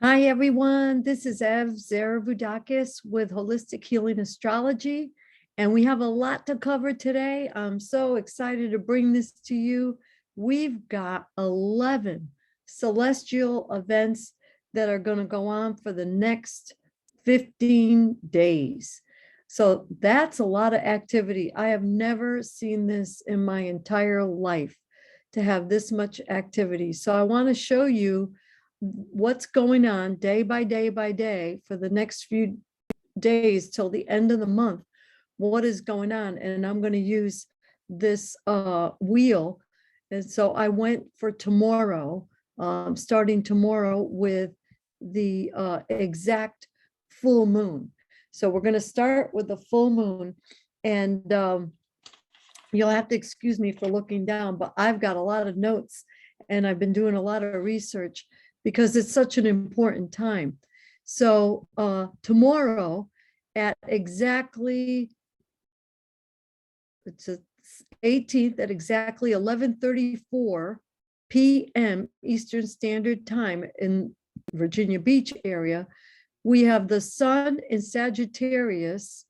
Hi, everyone. This is Ev Zaravudakis with Holistic Healing Astrology, and we have a lot to cover today. I'm so excited to bring this to you. We've got 11 celestial events that are going to go on for the next 15 days. So that's a lot of activity. I have never seen this in my entire life, to have this much activity. So I want to show you what's going on day by day by day for the next few days till the end of the month. What is going on? And I'm going to use this wheel. And so I went for tomorrow, starting tomorrow with the exact full moon. So we're going to start with the full moon, and you'll have to excuse me for looking down, but I've got a lot of notes and I've been doing a lot of research because it's such an important time. So tomorrow at exactly, it's the 18th at exactly 11:34 p.m. Eastern Standard Time in Virginia Beach area, we have the sun in Sagittarius,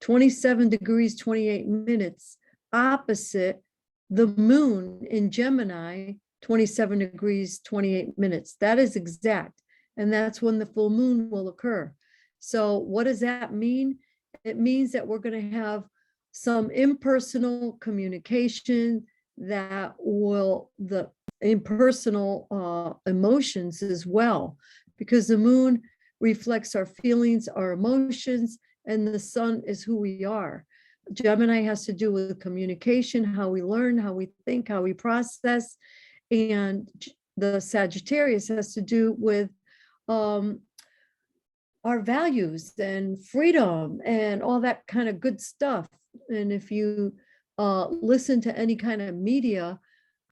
27 degrees, 28 minutes, opposite the moon in Gemini, 27 degrees, 28 minutes. That is exact. And that's when the full moon will occur. So what does that mean? It means that we're going to have some impersonal communication that will, the impersonal emotions as well, because the moon reflects our feelings, our emotions, and the sun is who we are. Gemini has to do with communication, how we learn, how we think, how we process. And the Sagittarius has to do with our values and freedom and all that kind of good stuff. And if you listen to any kind of media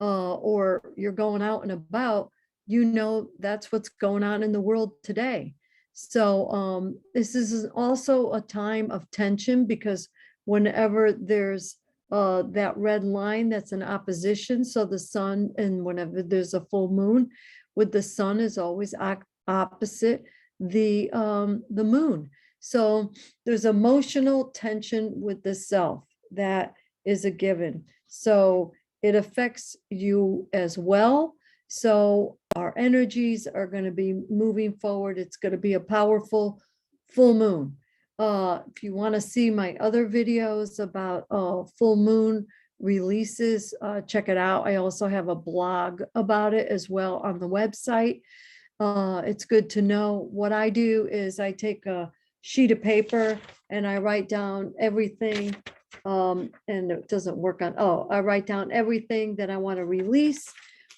or you're going out and about, you know that's what's going on in the world today. So this is also a time of tension, because whenever there's that red line that's in opposition, so the sun, and whenever there's a full moon, with the sun is always opposite the moon. So there's emotional tension with the self. That is a given. So it affects you as well. So our energies are going to be moving forward. It's going to be a powerful full moon. If you want to see my other videos about full moon releases, check it out. I also have a blog about it as well on the website. It's good to know. What I do is I take a sheet of paper and I write down everything, and it doesn't work on, I write down everything that I want to release.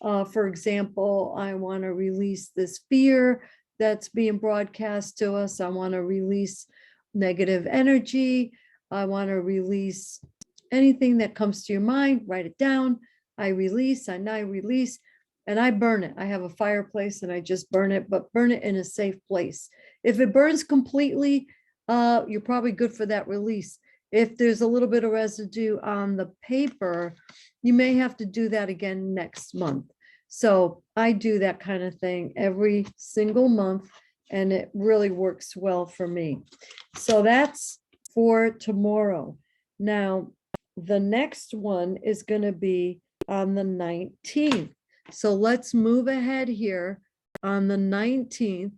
For example, I want to release this fear that's being broadcast to us. I want to release negative energy. I want to release anything that comes to your mind. Write it down. I release, and I release, and I burn it. I have a fireplace and I just burn it, but burn it in a safe place. If it burns completely, you're probably good for that release. If there's a little bit of residue on the paper, you may have to do that again next month. So I do that kind of thing every single month, and it really works well for me. So that's for tomorrow. Now, the next one is going to be on the 19th. So let's move ahead here on the 19th.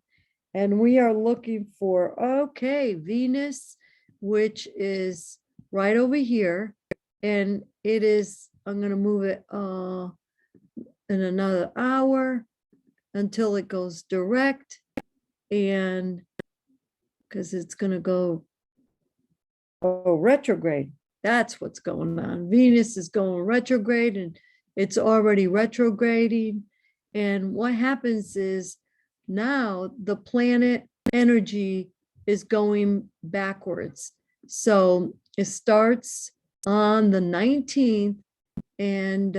And we are looking for, okay, Venus, which is right over here. And it is, I'm going to move it in another hour until it goes direct. And because it's going to go retrograde. That's what's going on. Venus is going retrograde, and it's already retrograding. And what happens is now the planet energy is going backwards. So it starts on the 19th. And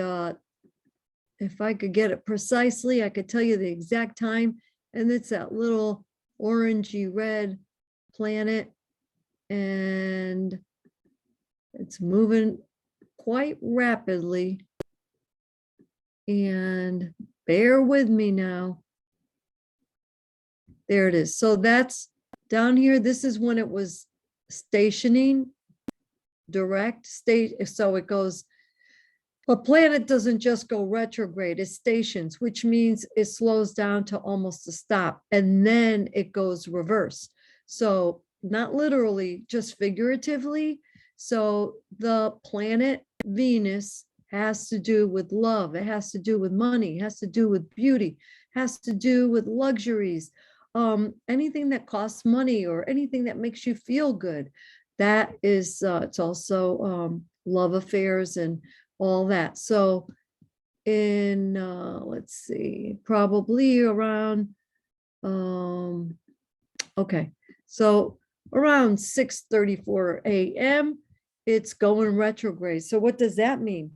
if I could get it precisely, I could tell you the exact time. And it's that little orangey red planet. And it's moving quite rapidly. And bear with me now. There it is. So that's down here. This is when it was stationing direct state. So it goes, a planet doesn't just go retrograde, it stations, which means it slows down to almost a stop, and then it goes reverse. So not literally, just figuratively. So the planet Venus has to do with love. It has to do with money. It has to do with beauty. It has to do with luxuries. Anything that costs money or anything that makes you feel good. That is, it's also love affairs and all that. So in, let's see, probably around, okay, so around 6:34 a.m., it's going retrograde. So what does that mean?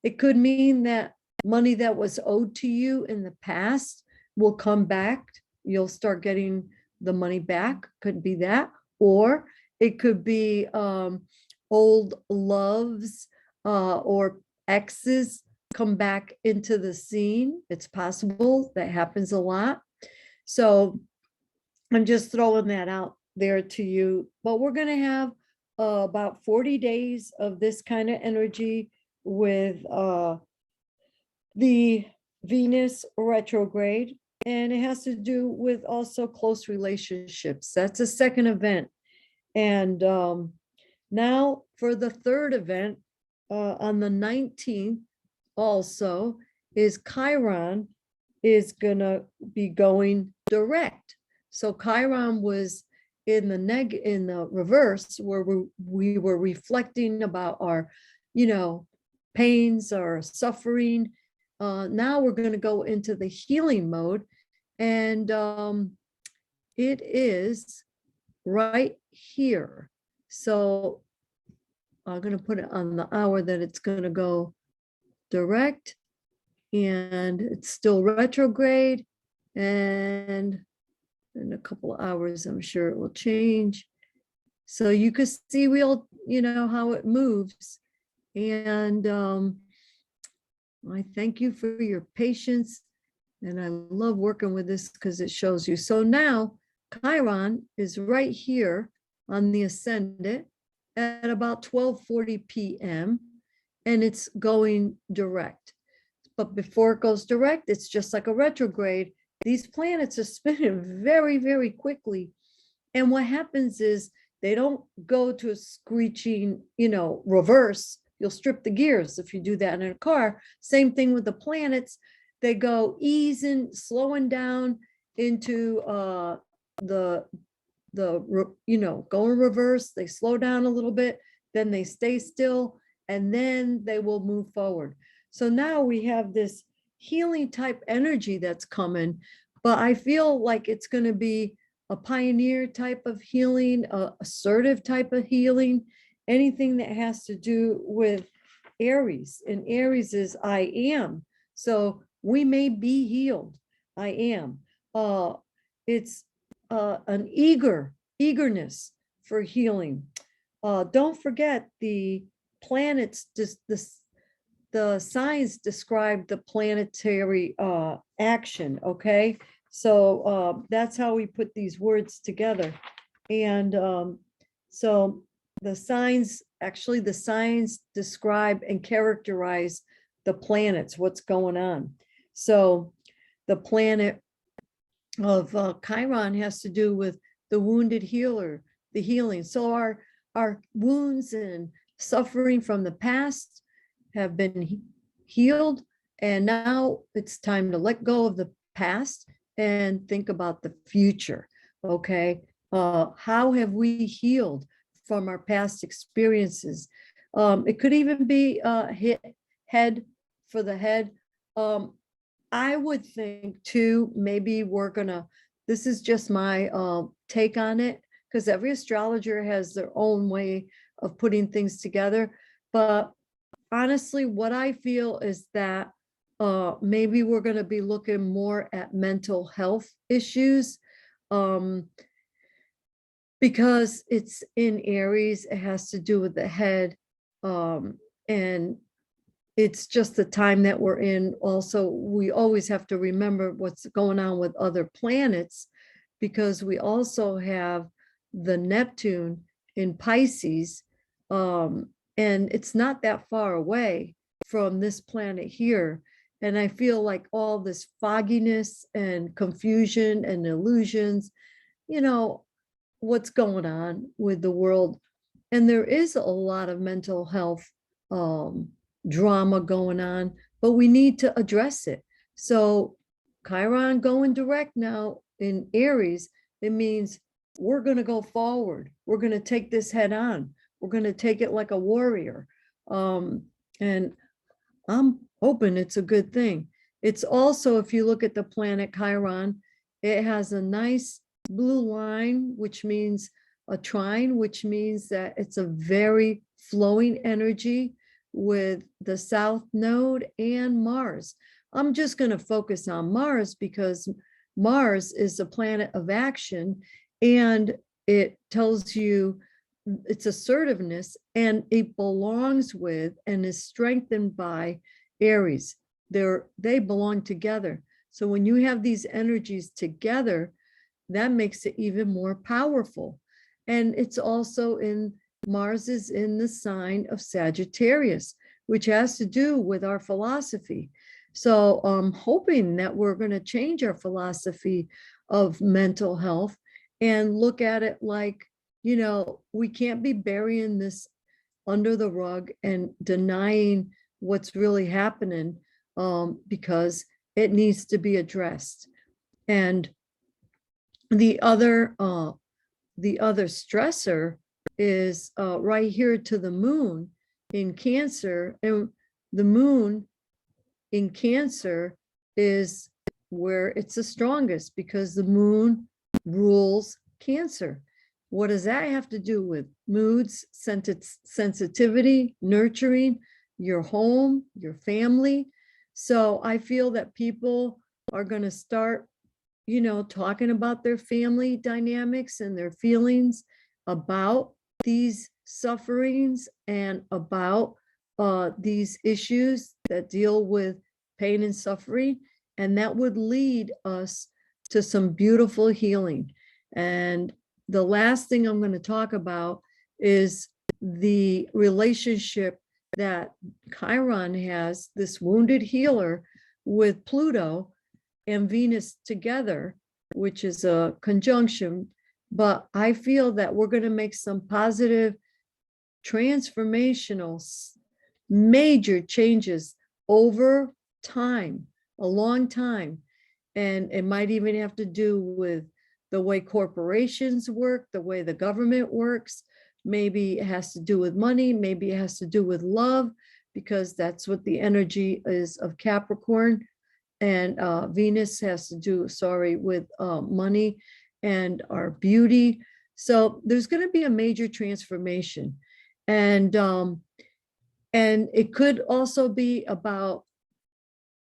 It could mean that money that was owed to you in the past will come back. You'll start getting the money back. Could be that. Or it could be old loves or exes come back into the scene. It's possible. That happens a lot. So I'm just throwing that out there to you. But we're going to have about 40 days of this kind of energy with the Venus retrograde. And it has to do with also close relationships. That's a second event. And now for the third event, on the 19th also is Chiron is gonna be going direct. So Chiron was in the reverse, where we were reflecting about our, pains, our suffering. Now we're going to go into the healing mode, and it is right here. So I'm going to put it on the hour that it's going to go direct, and it's still retrograde, and in a couple of hours I'm sure it will change. So you can see how it moves. And I thank you for your patience, and I love working with this because it shows you. So now Chiron is right here on the ascendant at about 12:40 p.m. and it's going direct. But before it goes direct, it's just like a retrograde. These planets are spinning very, very quickly. And what happens is they don't go to a screeching, reverse. You'll strip the gears if you do that in a car. Same thing with the planets. They go easing, slowing down into go in reverse. They slow down a little bit, then they stay still, and then they will move forward. So now we have this healing type energy that's coming, but I feel like it's going to be a pioneer type of healing, assertive type of healing, anything that has to do with Aries. And Aries is I am. So we may be healed. I am. It's an eagerness for healing. Don't forget the planets, the signs describe the planetary action, okay? So that's how we put these words together. And so the signs describe and characterize the planets, what's going on. So the planet of Chiron has to do with the wounded healer, the healing. So our wounds and suffering from the past have been healed, and now it's time to let go of the past and think about the future. Okay, how have we healed from our past experiences? It could even be head for the head. I would think too, maybe this is just my take on it, because every astrologer has their own way of putting things together. But honestly, what I feel is that maybe we're going to be looking more at mental health issues, because it's in Aries. It has to do with the head, and it's just the time that we're in. Also, we always have to remember what's going on with other planets, because we also have the Neptune in Pisces, and it's not that far away from this planet here. And I feel like all this fogginess and confusion and illusions, you know, what's going on with the world. And there is a lot of mental health drama going on, but we need to address it. So Chiron going direct now in Aries, it means we're going to go forward. We're going to take this head on. We're going to take it like a warrior. And I'm hoping it's a good thing. It's also, if you look at the planet Chiron, it has a nice blue line, which means a trine, which means that it's a very flowing energy with the South Node and Mars. I'm just going to focus on Mars because Mars is a planet of action, and it tells you its assertiveness, and it belongs with and is strengthened by Aries. They belong together. So when you have these energies together, that makes it even more powerful. And it's also Mars is in the sign of Sagittarius, which has to do with our philosophy. So I'm hoping that we're going to change our philosophy of mental health and look at it like, we can't be burying this under the rug and denying what's really happening, because it needs to be addressed. And the other stressor is right here to the moon in Cancer, and the moon in Cancer is where it's the strongest because the moon rules Cancer. What does that have to do with? Moods, sensitivity, nurturing, your home, your family. So I feel that people are going to start, talking about their family dynamics and their feelings about these sufferings and about these issues that deal with pain and suffering. And that would lead us to some beautiful healing. And the last thing I'm going to talk about is the relationship that Chiron has, this wounded healer, with Pluto and Venus together, which is a conjunction. But I feel that we're going to make some positive, transformational, major changes over time, a long time. And it might even have to do with the way corporations work, the way the government works. Maybe it has to do with money. Maybe it has to do with love, because that's what the energy is of Capricorn. And Venus has to do, with money and our beauty. So there's going to be a major transformation. And it could also be about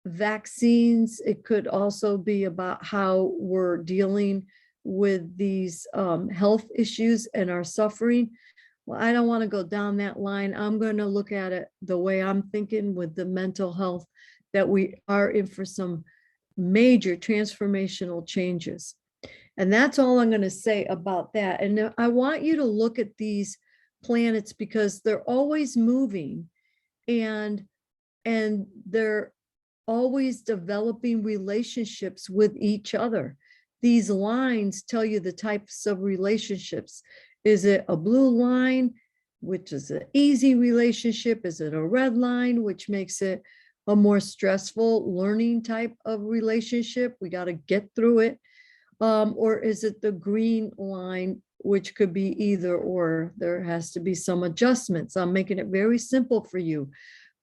vaccines. It could also be about how we're dealing with these health issues and our suffering. Well, I don't want to go down that line. I'm going to look at it the way I'm thinking with the mental health, that we are in for some major transformational changes. And that's all I'm going to say about that. And I want you to look at these planets because they're always moving, and they're always developing relationships with each other. These lines tell you the types of relationships. Is it a blue line, which is an easy relationship? Is it a red line, which makes it a more stressful learning type of relationship? We got to get through it. Or is it the green line, which could be either or? There has to be some adjustments. I'm making it very simple for you.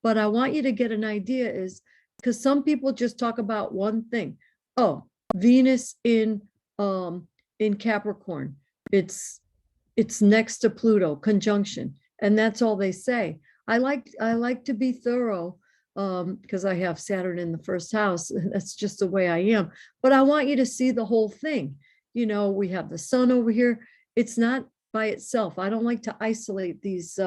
But I want you to get an idea, is because some people just talk about one thing. Oh, Venus in Capricorn. It's next to Pluto, conjunction, and that's all they say. I like to be thorough, because I have Saturn in the first house. That's just the way I am. But I want you to see the whole thing. We have the sun over here. It's not by itself. I don't like to isolate these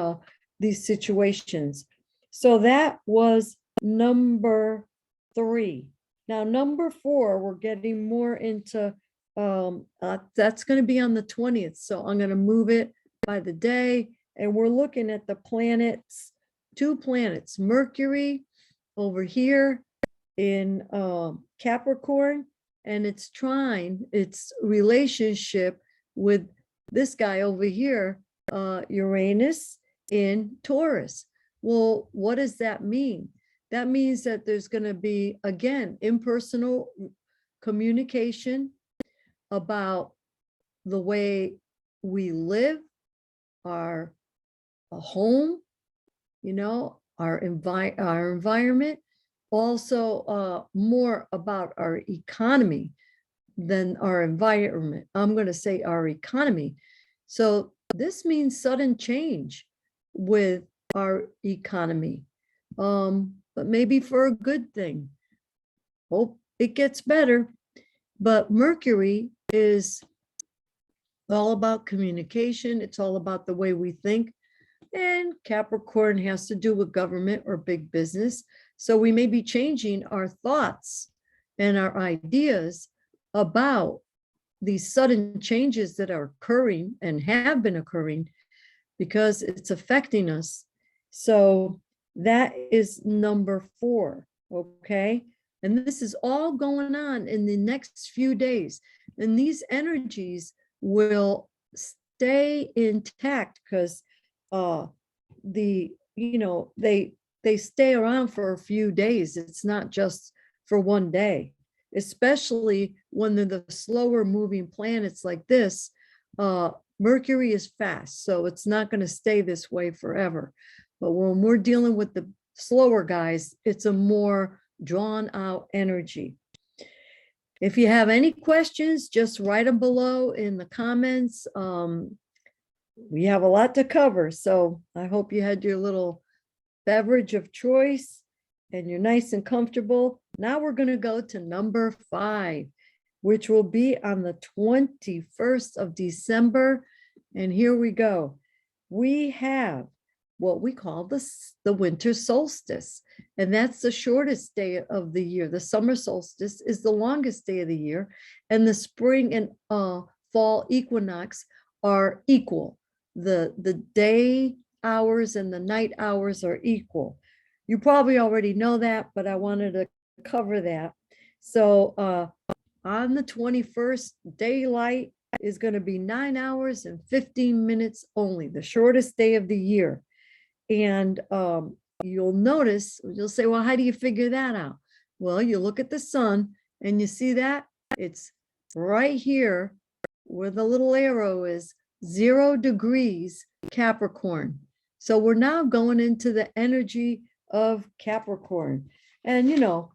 situations. So that was number 3. Now, number 4, we're getting more into That's going to be on the 20th. So I'm going to move it by the day. And we're looking at the planets, 2 planets, Mercury over here in Capricorn, and its trine, its relationship with this guy over here, Uranus in Taurus. Well, what does that mean? That means that there's going to be, again, impersonal communication about the way we live, our home, our environment, also more about our economy than our environment. I'm going to say our economy. So this means sudden change with our economy, but maybe for a good thing. Hope it gets better. But Mercury is all about communication. It's all about the way we think. And Capricorn has to do with government or big business. So we may be changing our thoughts and our ideas about these sudden changes that are occurring and have been occurring because it's affecting us. So that is number 4, okay? And this is all going on in the next few days. And these energies will stay intact because they stay around for a few days. It's not just for one day, especially when they're the slower moving planets like this. Mercury is fast, so it's not going to stay this way forever. But when we're dealing with the slower guys, it's a more drawn out energy. If you have any questions, just write them below in the comments. We have a lot to cover, so I hope you had your little beverage of choice and you're nice and comfortable. Now we're going to go to number 5, which will be on the 21st of December. And here we go. We have what we call the winter solstice, and that's the shortest day of the year. The summer solstice is the longest day of the year, and the spring and fall equinox are equal. The day hours and the night hours are equal. You probably already know that, but I wanted to cover that. So on the 21st, daylight is going to be 9 hours and 15 minutes only, the shortest day of the year. And you'll notice, you'll say, well, how do you figure that out? Well, you look at the sun and you see that it's right here where the little arrow is, 0 degrees Capricorn. So we're now going into the energy of Capricorn. And,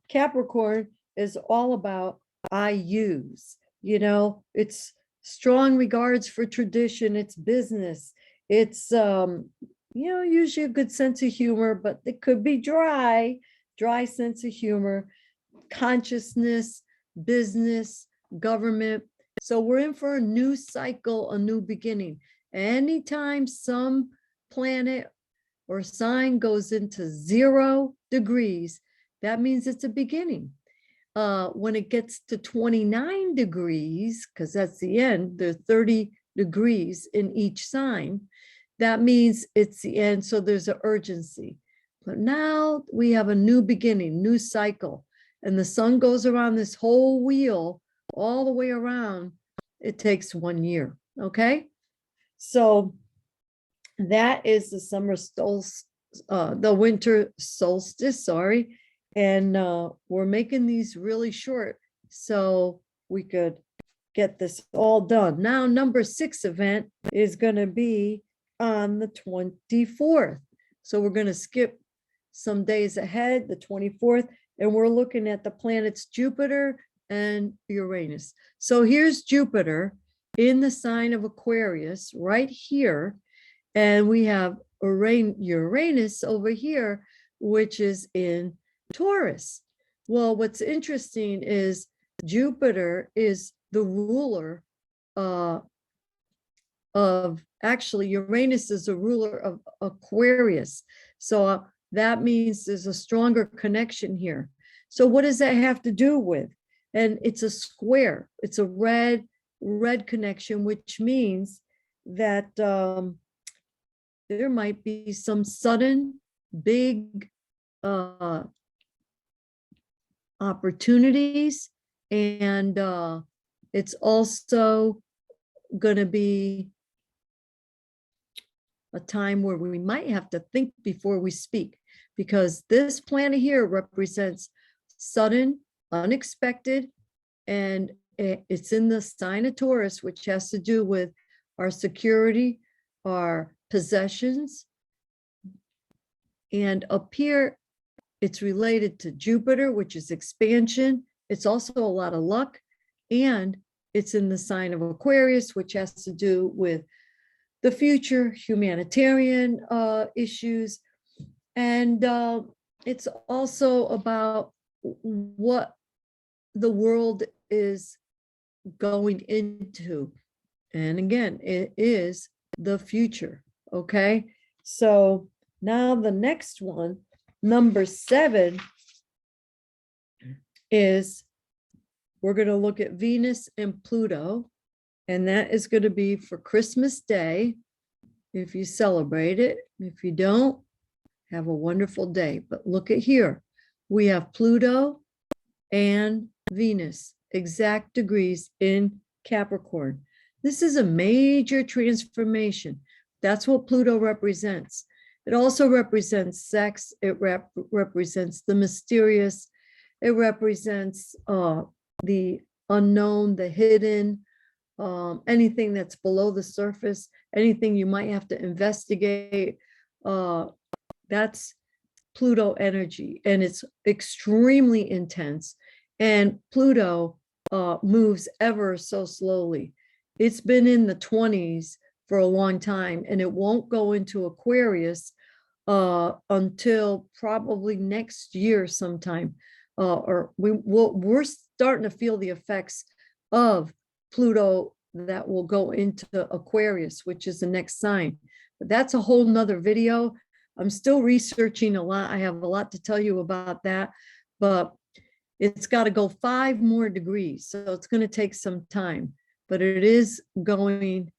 Capricorn is all about I use, it's strong regards for tradition, it's business, it's, usually a good sense of humor, but it could be dry sense of humor, consciousness, business, government. So we're in for a new cycle, a new beginning. Anytime some planet or sign goes into 0 degrees, that means it's a beginning. When it gets to 29 degrees, because that's the end, there are 30 degrees in each sign, that means it's the end. So there's an urgency. But now we have a new beginning, new cycle, and the sun goes around this whole wheel all the way around. It takes 1 year. Okay. So that is the summer solstice, the winter solstice, sorry. And we're making these really short so we could get this all done. Now, number 6 event is going to be on the 24th. So we're going to skip some days ahead, the 24th, and we're looking at the planets Jupiter and Uranus. So here's Jupiter in the sign of Aquarius right here. And we have Uranus over here, which is in Taurus. Well, what's interesting is Jupiter is the ruler of, actually, Uranus is the ruler of Aquarius. So that means there's a stronger connection here. So what does that have to do with? and it's a square. It's a red connection, which means that there might be some sudden big opportunities, and it's also going to be a time where we might have to think before we speak, because this planet here represents sudden, unexpected, and it's in the sign of Taurus, which has to do with our security, our possessions. And up here, it's related to Jupiter, which is expansion. It's also a lot of luck. And it's in the sign of Aquarius, which has to do with the future, humanitarian issues. And it's also about what the world is going into. And again, it is the future. Okay. So now the next one, number 7, is we're going to look at Venus and Pluto. And that is going to be for Christmas Day, if you celebrate it. If you don't, have a wonderful day. But look at here. We have Pluto and Venus, exact degrees in Capricorn. This is a major transformation. That's what Pluto represents. It also represents sex. It represents the mysterious. It represents the unknown, the hidden, anything that's below the surface, anything you might have to investigate. That's Pluto energy, and it's extremely intense. And Pluto moves ever so slowly. It's been in the 20s for a long time, and it won't go into Aquarius until probably next year sometime. We're starting to feel the effects of Pluto that will go into Aquarius, which is the next sign. But that's a whole nother video. I'm still researching a lot. I have a lot to tell you about that, but it's got to go 5 more degrees. So it's going to take some time, but it is going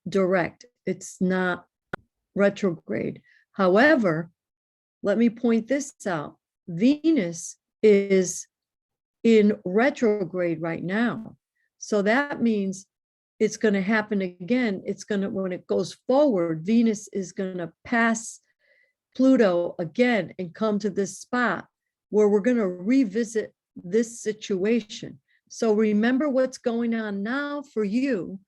direct. It's not retrograde. However, let me point this out. Venus is in retrograde right now. So that means it's going to happen again. It's going to, when it goes forward, Venus is going to pass Pluto again and come to this spot where we're going to revisit this situation. So remember what's going on now for you,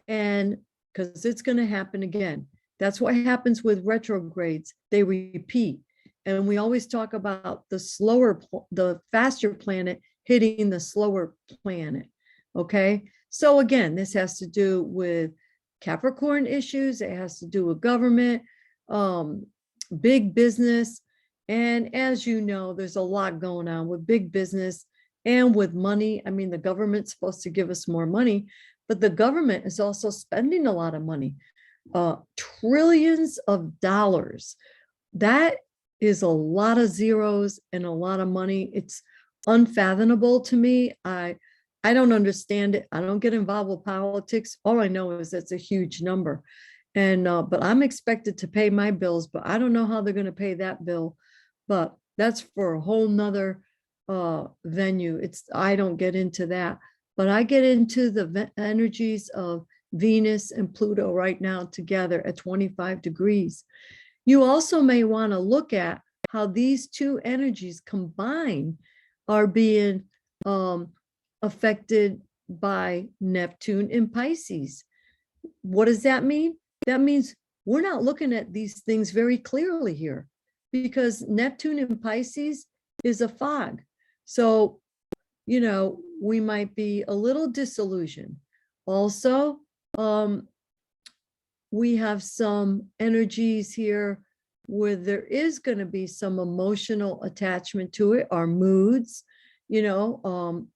and because it's going to happen again. That's what happens with retrogrades. They repeat. And we always talk about the faster planet hitting the slower planet. Okay. So again, this has to do with Capricorn issues. It has to do with government, big business. And as you know, there's a lot going on with big business and with money. I mean, the government's supposed to give us more money, but the government is also spending a lot of money, trillions of dollars. That is a lot of zeros and a lot of money. It's unfathomable to me. I don't understand it. I don't get involved with politics. All I know is it's a huge number. And but I'm expected to pay my bills, but I don't know how they're going to pay that bill. But that's for a whole nother venue. I don't get into that, but I get into the energies of Venus and Pluto right now together at 25 degrees. You also may want to look at how these two energies combined are being affected by Neptune in Pisces. What does that mean? That means we're not looking at these things very clearly here, because Neptune in Pisces is a fog. So, you know, we might be a little disillusioned. Also, we have some energies here where there is going to be some emotional attachment to it, our moods, you know,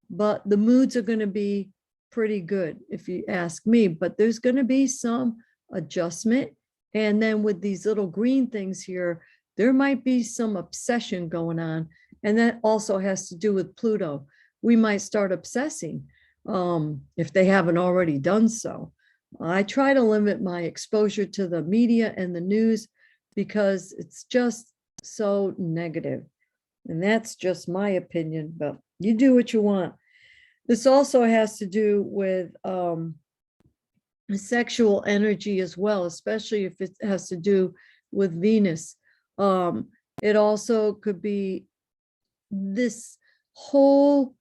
but the moods are going to be pretty good if you ask me, but there's going to be some adjustment. And then with these little green things here, there might be some obsession going on. And that also has to do with Pluto. we might start obsessing if they haven't already done so. I try to limit my exposure to the media and the news because it's just so negative. And that's just my opinion, but you do what you want. This also has to do with sexual energy as well, especially if it has to do with Venus. It also could be this whole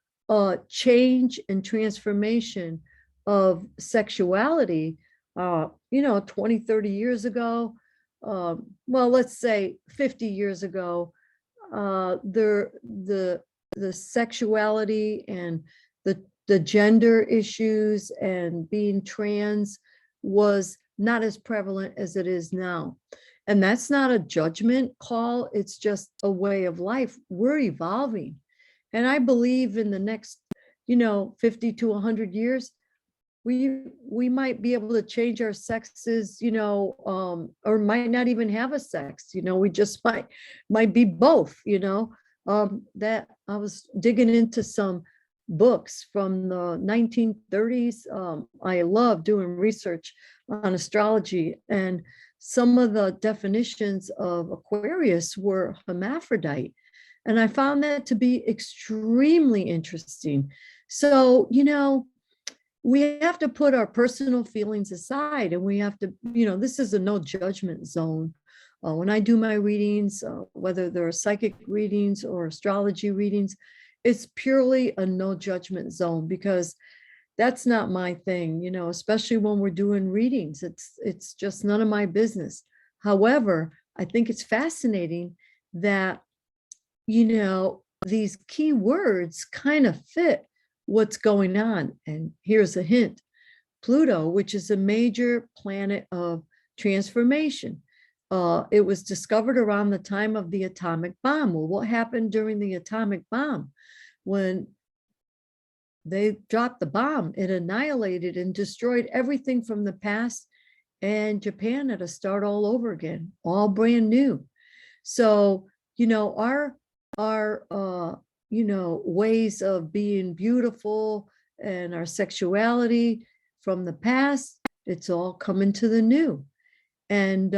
change and transformation of sexuality, 20, 30 years ago. Well, let's say 50 years ago, the sexuality and the gender issues and being trans was not as prevalent as it is now. And that's not a judgment call. It's just a way of life. We're evolving. And I believe in the next, 50 to 100 years, we might be able to change our sexes, or might not even have a sex, we just might be both, that I was digging into some books from the 1930s. I love doing research on astrology, and some of the definitions of Aquarius were hermaphrodite. And I found that to be extremely interesting. So, we have to put our personal feelings aside, and we have to, this is a no judgment zone. When I do my readings, whether they're psychic readings or astrology readings, it's purely a no judgment zone, because that's not my thing, especially when we're doing readings. It's just none of my business. However, I think it's fascinating that, these key words kind of fit what's going on. And here's a hint: Pluto, which is a major planet of transformation. It was discovered around the time of the atomic bomb. Well, what happened during the atomic bomb? When they dropped the bomb, it annihilated and destroyed everything from the past, and Japan had to start all over again, all brand new. So, our ways of being beautiful and our sexuality from the past, it's all coming to the new. And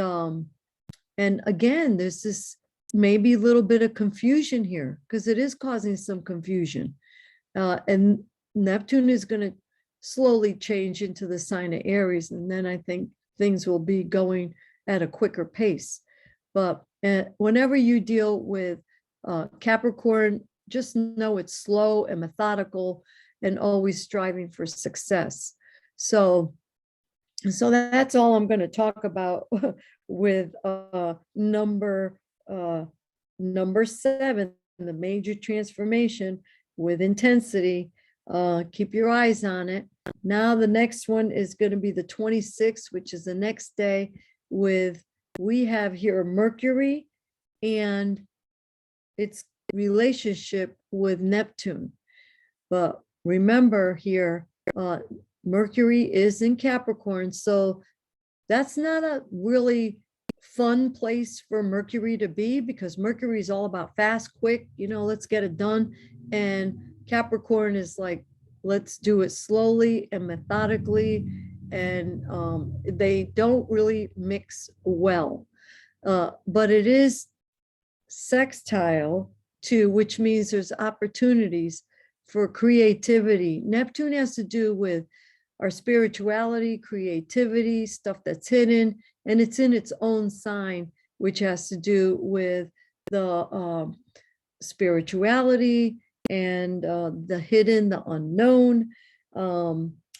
again, there's this maybe a little bit of confusion here, because it is causing some confusion. And Neptune is going to slowly change into the sign of Aries, and then I think things will be going at a quicker pace. But whenever you deal with Capricorn, just know it's slow and methodical and always striving for success. So that's all I'm going to talk about with number 7, the major transformation with intensity. Keep your eyes on it. Now the next one is going to be the 26th, which is the next day, we have here Mercury and its relationship with Neptune. But remember here, Mercury is in Capricorn, so that's not a really fun place for Mercury to be, because Mercury is all about fast, quick, let's get it done. And Capricorn is like, let's do it slowly and methodically. And they don't really mix well. But it is sextile too, which means there's opportunities for creativity. Neptune has to do with our spirituality, creativity, stuff that's hidden, and it's in its own sign, which has to do with the spirituality and the hidden, the unknown,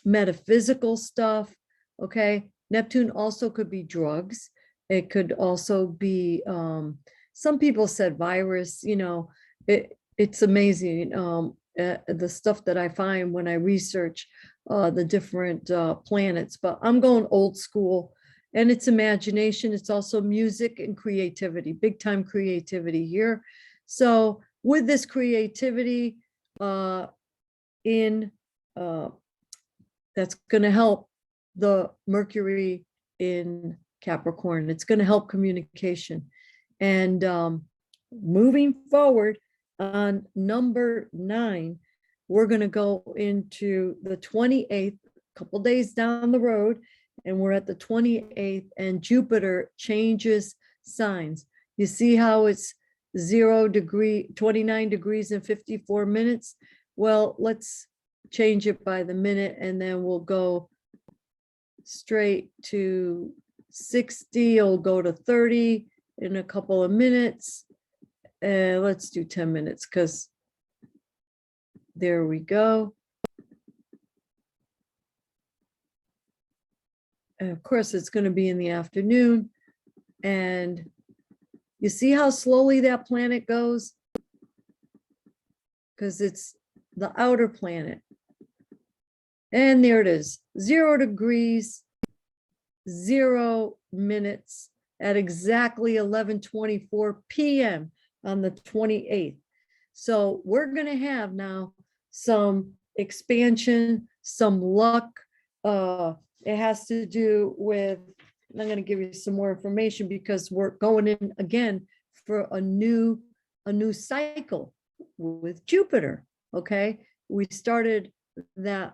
metaphysical stuff. Okay, Neptune also could be drugs. It could also be, some people said virus. It's amazing the stuff that I find when I research the different planets. But I'm going old school, and it's imagination. It's also music and creativity, big time creativity here. So with this creativity that's going to help the Mercury in Capricorn. It's going to help communication. And moving forward on number 9, we're going to go into the 28th, a couple days down the road, and we're at the 28th, and Jupiter changes signs. You see how it's 29 degrees and 54 minutes? Well, let's change it by the minute, and then we'll go straight to 60. It'll go to 30 in a couple of minutes. Let's do 10 minutes, because there we go. And of course, it's going to be in the afternoon. And you see how slowly that planet goes? Because it's the outer planet. And there it is, 0 degrees, 0 minutes at exactly 11:24 p.m. on the 28th. So we're going to have now some expansion, some luck. It has to do with, I'm going to give you some more information, because we're going in again for a new cycle with Jupiter. Okay, we started that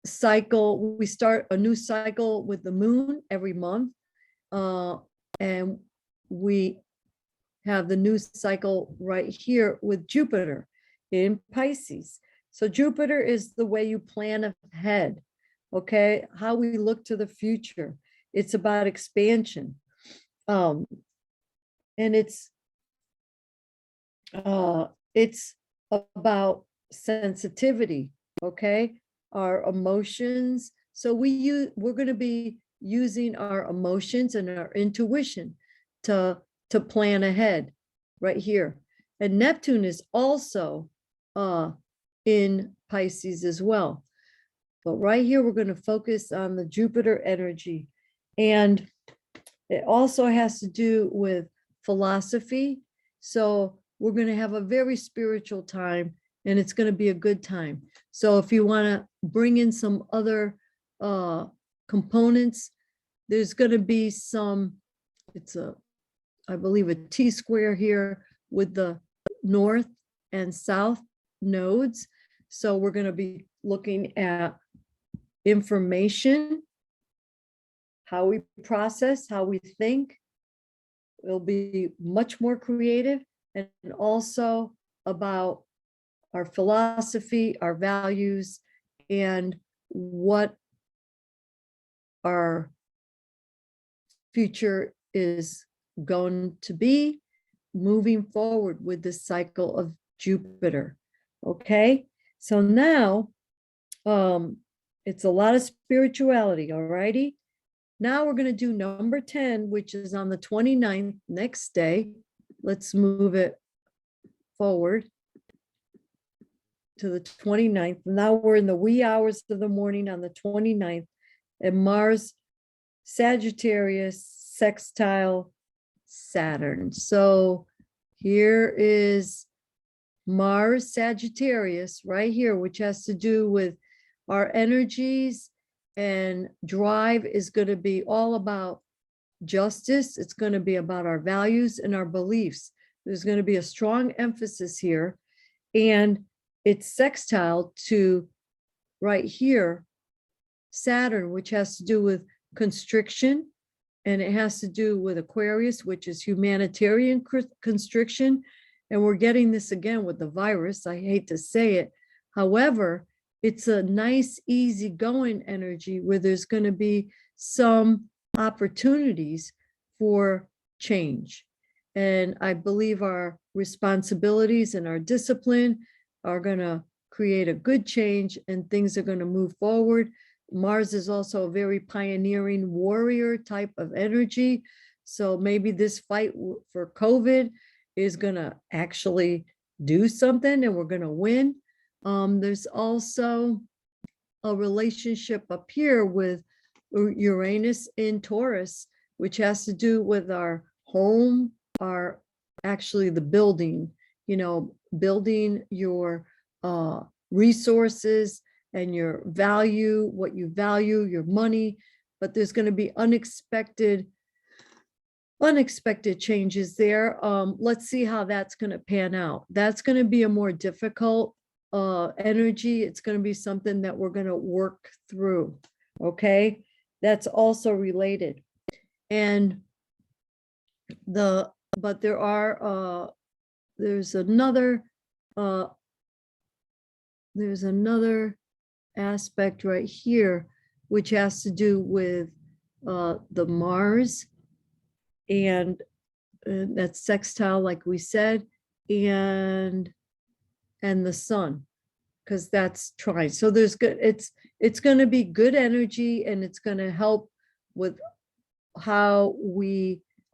cycle. We start a new cycle with the moon every month, and we have the new cycle right here with Jupiter in Pisces. So Jupiter is the way you plan ahead, okay? How we look to the future. It's about expansion. And it's about sensitivity, okay? Our emotions. So we're going to be using our emotions and our intuition to plan ahead right here. And Neptune is also in Pisces as well. But right here, we're going to focus on the Jupiter energy. And it also has to do with philosophy. So we're going to have a very spiritual time, and it's going to be a good time. So if you want to bring in some other components, there's going to be some, I believe a T-square here with the north and south nodes. So we're going to be looking at information, how we process, how we think. It'll be much more creative, and also about our philosophy, our values, and what our future is going to be moving forward with this cycle of Jupiter. Okay, so now it's a lot of spirituality. All righty, now we're going to do number 10, which is on the 29th, next day. Let's move it forward to the 29th. Now we're in the wee hours of the morning on the 29th, and Mars Sagittarius sextile Saturn. So here is Mars Sagittarius right here, which has to do with our energies, and drive is going to be all about justice. It's going to be about our values and our beliefs. There's going to be a strong emphasis here, and it's sextile to right here Saturn, which has to do with constriction, and it has to do with Aquarius, which is humanitarian constriction. And we're getting this again with the virus. I hate to say it. However, it's a nice, easygoing energy where there's going to be some opportunities for change. And I believe our responsibilities and our discipline are going to create a good change, and things are going to move forward. Mars is also a very pioneering warrior type of energy. So maybe this fight for COVID is going to actually do something, and we're going to win. There's also a relationship up here with Uranus in Taurus, which has to do with our home, actually the building, building your resources and your value, what you value, your money. But there's going to be unexpected changes there. Let's see how that's going to pan out. That's going to be a more difficult energy. It's going to be something that we're going to work through. Okay. That's also related. And but there are, there's another aspect right here, which has to do with the Mars, and that's sextile, like we said, and the sun, because that's trine. So there's good, it's going to be good energy, and it's going to help with how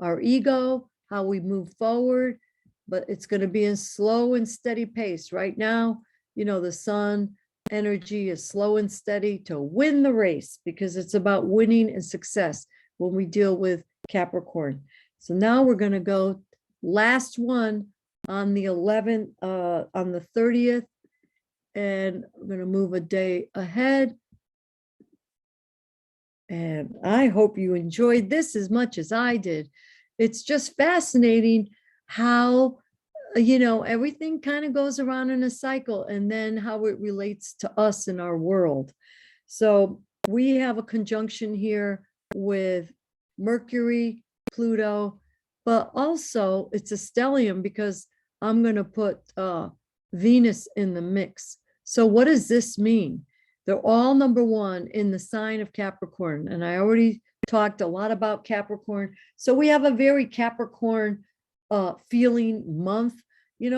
our ego, how we move forward, but it's going to be in slow and steady pace. Right now, the sun energy is slow and steady to win the race, because it's about winning and success when we deal with Capricorn. So now we're going to go last one on the 11th, on the 30th, and we're going to move a day ahead. And I hope you enjoyed this as much as I did. It's just fascinating how, everything kind of goes around in a cycle, and then how it relates to us in our world. So we have a conjunction here with Mercury, Pluto, but also it's a stellium, because I'm going to put Venus in the mix. So what does this mean? They're all number one in the sign of Capricorn. And I already talked a lot about Capricorn. So we have a very Capricorn feeling month,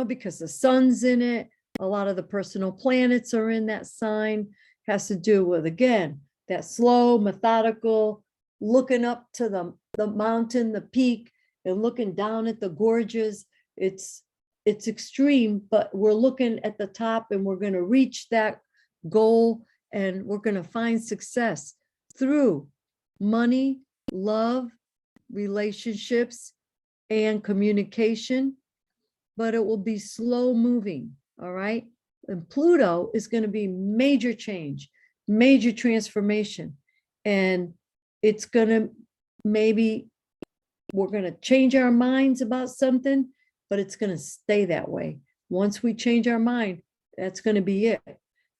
because the sun's in it. A lot of the personal planets are in that sign. Has to do with, again, that slow, methodical, looking up to the mountain, the peak, and looking down at the gorges. It's extreme, but we're looking at the top, and we're going to reach that goal, and we're going to find success through money, love, relationships, and communication, but it will be slow moving. All right. And Pluto is going to be major change, major transformation. And it's going to, maybe we're going to change our minds about something, but it's going to stay that way. Once we change our mind, that's going to be it.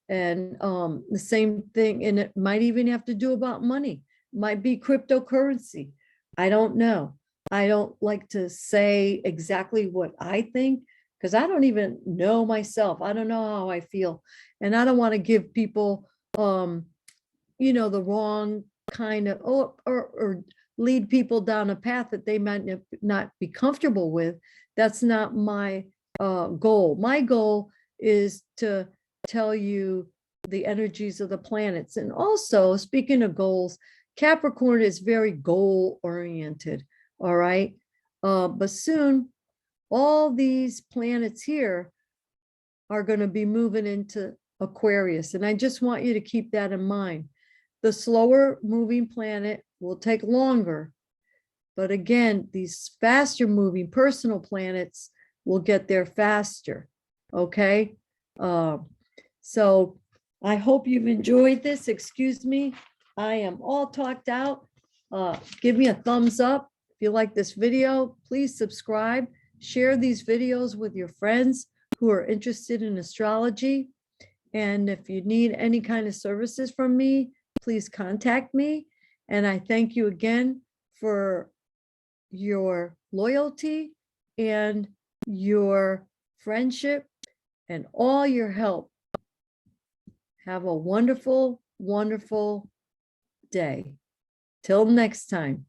And the same thing, and it might even have to do about money, might be cryptocurrency. I don't know. I don't like to say exactly what I think, because I don't even know myself. I don't know how I feel. And I don't want to give people, the wrong kind of, or lead people down a path that they might not be comfortable with. That's not my goal. My goal is to tell you the energies of the planets. And also, speaking of goals, Capricorn is very goal oriented. All right. But soon, all these planets here are going to be moving into Aquarius. And I just want you to keep that in mind. The slower moving planet will take longer. But again, these faster moving personal planets will get there faster. Okay. So I hope you've enjoyed this. Excuse me, I am all talked out. Give me a thumbs up. If you like this video, please subscribe. Share these videos with your friends who are interested in astrology. And if you need any kind of services from me, please contact me. And I thank you again for your loyalty and your friendship and all your help. Have a wonderful, wonderful day. Till next time.